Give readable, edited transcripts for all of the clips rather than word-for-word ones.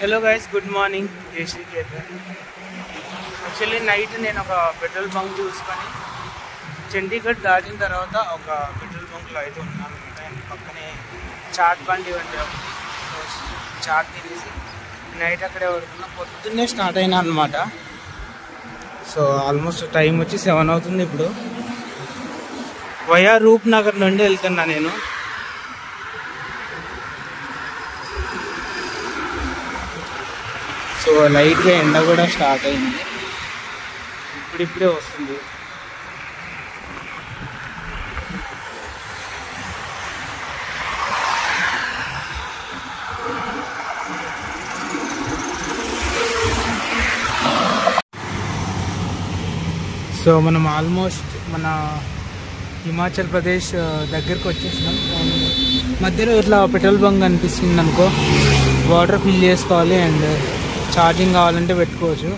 Hello guys, good morning. JC Ketan. Actually night నేను ఒక petrol bunk చూసుకొని చండీగఢ్ దాటిన తర్వాత ఒక పెట్రోల్ బంక్లో అయితే ఉన్నాను అనమాట. పక్కనే చాట్ బండి వంటి ఒకటి చాట్ తినేసి నైట్ అక్కడే పడుకున్నా. పొద్దున్నే స్టార్ట్ అయినా అనమాట. సో ఆల్మోస్ట్ టైం వచ్చి 7 అవుతుంది. ఇప్పుడు వయా రూప్ నగర్ నుండి వెళ్తున్నా నేను. సో లైట్గా ఎండ కూడా స్టార్ట్ అయింది, ఇప్పుడిప్పుడే వస్తుంది. సో మనం ఆల్మోస్ట్ మన హిమాచల్ ప్రదేశ్ దగ్గరకు వచ్చేసినాం. మధ్యలో ఇట్లా పెట్రోల్ బంక్ అనిపిస్తుంది అనుకో, వాటర్ ఫిల్ చేసుకోవాలి అండ్ ఛార్జింగ్ కావాలంటే పెట్టుకోవచ్చు.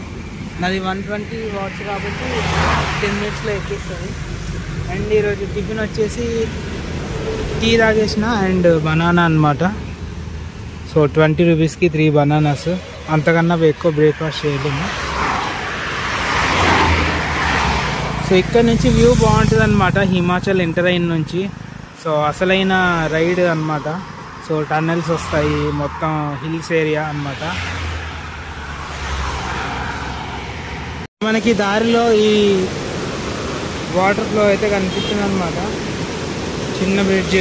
నాది 120 వాట్స్ కాబట్టి 10 మినిట్స్లో ఎక్కిస్తుంది. అండ్ ఈరోజు టిఫిన్ వచ్చేసి టీ తాగేసిన అండ్ బనానా అనమాట. సో 20 రూపీస్కి 3 బనానాస్. అంతకన్నా ఎక్కువ బ్రేక్ఫాస్ట్ చేయలేము. సో ఇక్కడ నుంచి వ్యూ బాగుంటుంది అనమాట, హిమాచల్ ఎంటర్ అయిన నుంచి. సో అసలైన రైడ్ అనమాట. సో టన్నెల్స్ వస్తాయి, మొత్తం హిల్స్ ఏరియా అనమాట. మనకి దారిలో ఈ వాటర్ ఫ్లో అయితే కనిపిస్తుంది అనమాట, చిన్న బ్రిడ్జ్.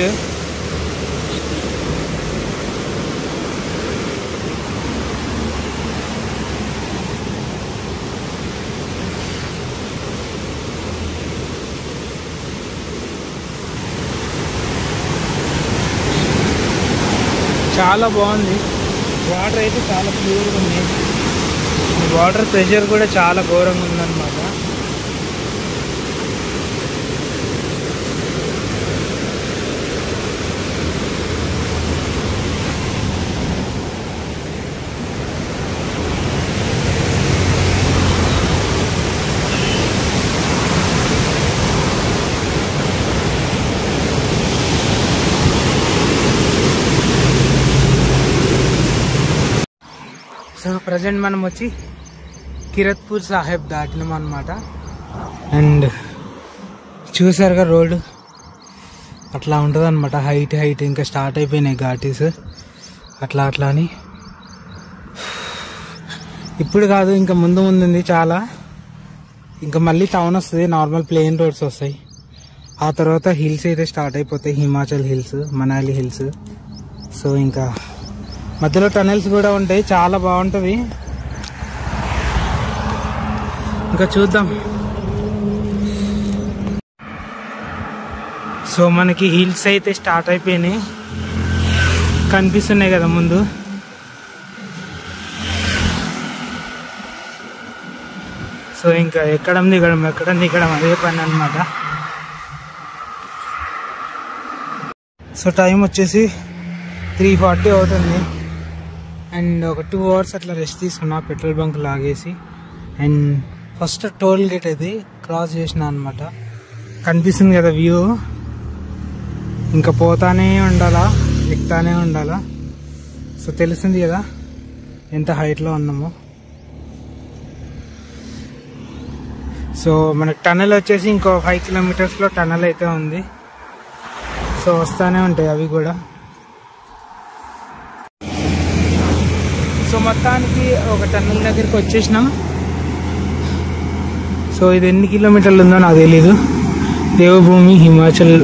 చాలా బాగుంది. వాటర్ అయితే చాలా ప్యూర్గా ఉంది. వాటర్ ప్రెషర్ కూడా చాలా ఘోరంగా ఉందన్నమాట. సో ప్రజెంట్ మనం వచ్చి కిరత్పూర్ సాహెబ్ దాటినాం అనమాట. అండ్ చూసారుగా రోడ్డు అట్లా ఉంటుంది అనమాట. హైట్ ఇంకా స్టార్ట్ అయిపోయినాయి ఘాటీస్ అట్లా అని. ఇప్పుడు కాదు, ఇంకా ముందు ఉంది చాలా. ఇంకా మళ్ళీ టౌన్ వస్తుంది, నార్మల్ ప్లెయిన్ రోడ్స్ వస్తాయి. ఆ తర్వాత హిల్స్ అయితే స్టార్ట్ అయిపోతాయి, Himachal hills, Manali hills. So ఇంకా మధ్యలో టనెల్స్ కూడా ఉంటాయి, చాలా బాగుంటుంది. ఇంకా చూద్దాం. సో మనకి హిల్స్ అయితే స్టార్ట్ అయిపోయినాయి, కనిపిస్తున్నాయి కదా ముందు. సో ఇంకా ఎక్కడం దిగడం అదే పని అన్నమాట. సో టైం వచ్చేసి 3:40 అవుతుంది. అండ్ ఒక 2 అవర్స్ అట్లా రెస్ట్ తీసుకున్నా పెట్రోల్ బంక్ లాగేసి. అండ్ ఫస్ట్ టోల్ గేట్ అది క్రాస్ చేసిన అనమాట. కనిపిస్తుంది కదా వ్యూ. ఇంకా పోతానే ఉండాలా, ఎక్కుతానే ఉండాలా. సో తెలుస్తుంది కదా ఎంత హైట్లో ఉన్నామో. సో మనకు టనల్ వచ్చేసి ఇంకో 5 కిలోమీటర్స్లో టనల్ అయితే ఉంది. సో వస్తానే ఉంటాయి అవి కూడా. సో మొత్తానికి ఒక టన్నెల్ దగ్గరికి వచ్చేసినాం. సో ఇది ఎన్ని కిలోమీటర్లు ఉందో నాకు తెలీదు. దేవభూమి హిమాచల్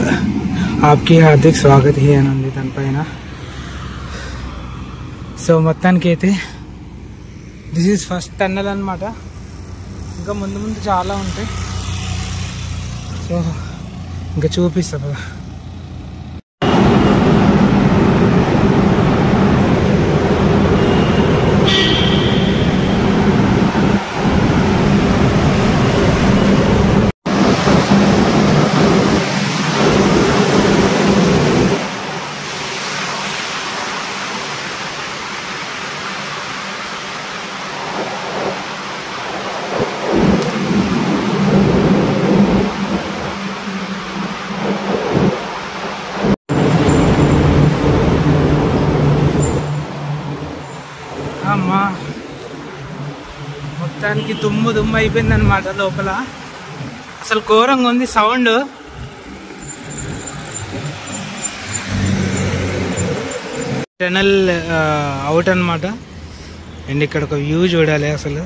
ఆప్కి హార్దిక్ స్వాగత్ హే అని ఉంది దానిపైన. సో మొత్తానికి అయితే దిస్ ఈజ్ ఫస్ట్ టన్నెల్ అనమాట. ఇంకా ముందు చాలా ఉంటాయి. సో ఇంకా చూపిస్తా కదా. గాలికి దుమ్ము దుమ్ము అయిపోయింది అనమాట లోపల. అసలు ఘోరంగా ఉంది సౌండ్. టనల్ అవుట్ అనమాట. అండ్ ఇక్కడ ఒక వ్యూ చూడాలి, అసలు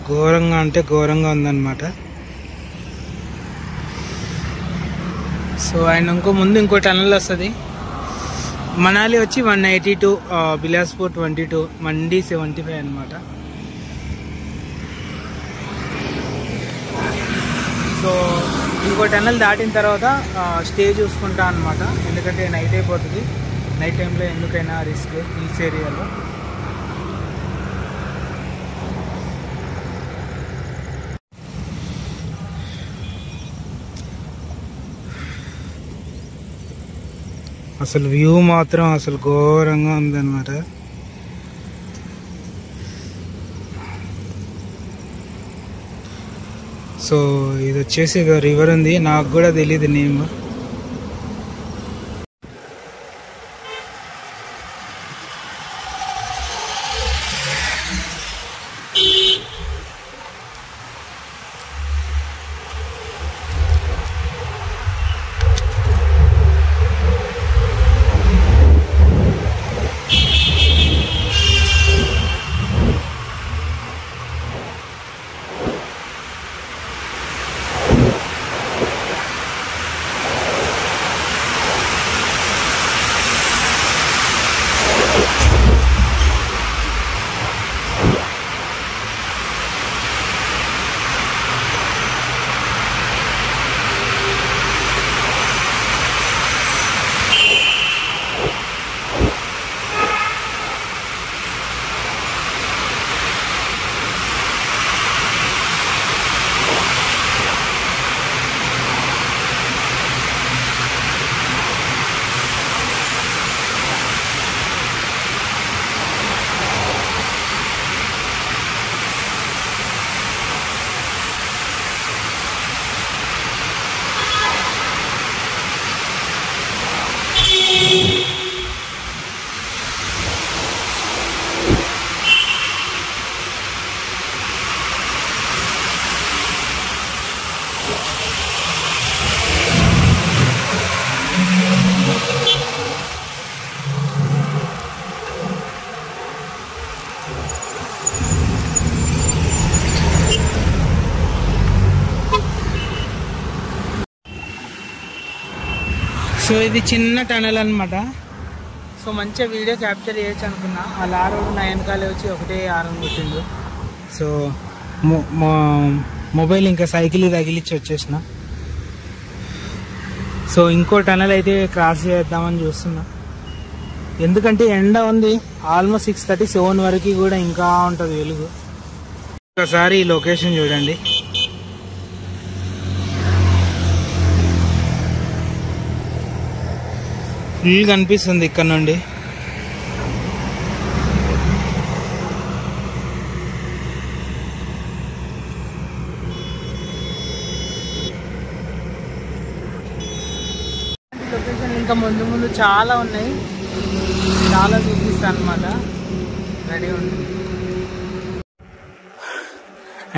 ఘోరంగా అంటే ఘోరంగా ఉందన్నమాట. సో అండ్ ఇంకో టనల్ వస్తుంది. మనాలి వచ్చి 182, బిలాస్పూర్ 22, మండి 75 అనమాట. సో ఇంకో టనల్ దాటిన తర్వాత స్టే చూసుకుంటా అనమాట, ఎందుకంటే నైట్ అయిపోతుంది. నైట్ టైంలో ఎందుకైనా రిస్క్ హిల్స్ ఏరియాలో. అసలు వ్యూ మాత్రం అసలు ఘోరంగా ఉందన్నమాట. సో ఇది వచ్చేసి రివర్ ఉంది, నాకు కూడా తెలియదు నేమ్. సో ఇది చిన్న టనల్ అనమాట. సో మంచిగా వీడియో క్యాప్చర్ చేయొచ్చు అనుకున్నా. ఆ లారోడు నా వెనకాలే వచ్చి ఒకటే ఆరం కొట్టిండు. సో మొబైల్ ఇంకా సైకిల్ తగిలిచ్చి వచ్చేసిన. సో ఇంకో టనల్ అయితే క్రాస్ చేద్దామని చూస్తున్నా, ఎందుకంటే ఎండ ఉంది. ఆల్మోస్ట్ 6:30, 7 వరకు కూడా ఇంకా ఉంటుంది వెలుగు. ఒకసారి ఈ లొకేషన్ చూడండి. ఫుల్ కనిపిస్తుంది ఇక్కడ నుండి. లొకేషన్ ఇంకా ముందు ముందు చాలా ఉన్నాయి, చాలా చూపిస్తాను అనమాట. రెడీ ఉంది.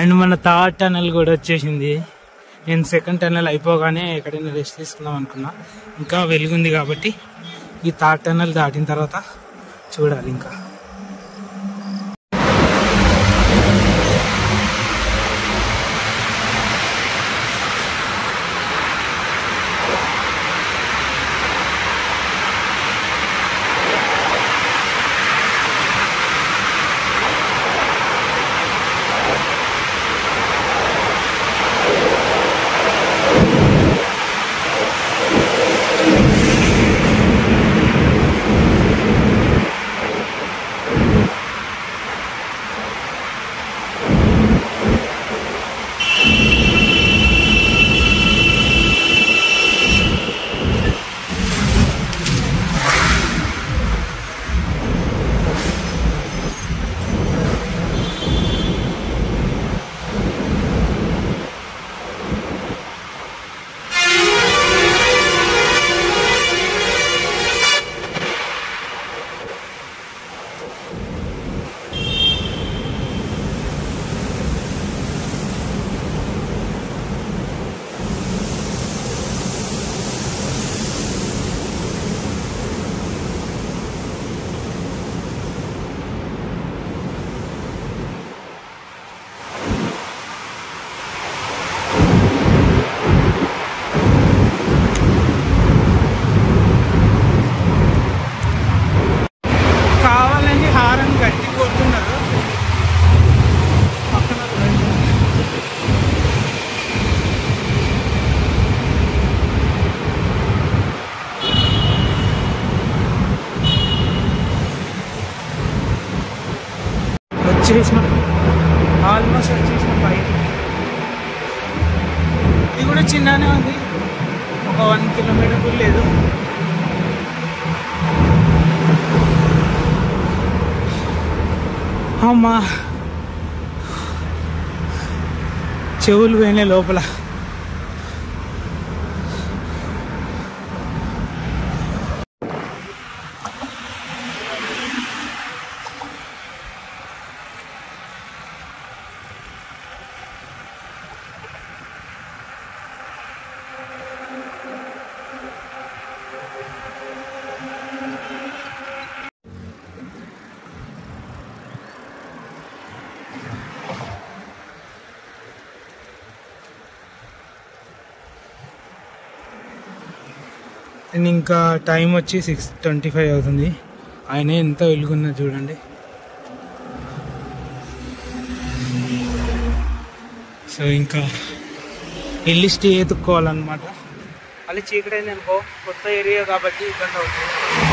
అండ్ మన థర్డ్ టనల్ కూడా వచ్చేసింది. నేను సెకండ్ టనల్ అయిపోగానే ఎక్కడైనా రెస్ట్ తీసుకుందాం అనుకున్నా, ఇంకా వెలుగుంది కాబట్టి ఈ థర్డ్ టనల్ దాటిన తర్వాత చూడాలి ఇంకా. వచ్చేసినాం, ఆల్మోస్ట్ వచ్చేసినాం బయటికి. ఇది కూడా చిన్ననే ఉంది, ఒక 1 కిలోమీటర్ కూడా లేదు. అమ్మా చెవులు పోయినాయి లోపల. అండ్ ఇంకా టైం వచ్చి 6:25 అవుతుంది. ఆయన ఎంత వెలుగున్నా చూడండి. సో ఇంకా వెళ్ళి స్టే ఎత్తుక్కోవాలన్నమాట. మళ్ళీ చీకటి అయింది అనుకో, కొత్త ఏరియా కాబట్టి ఇబ్బంది అవుతుంది.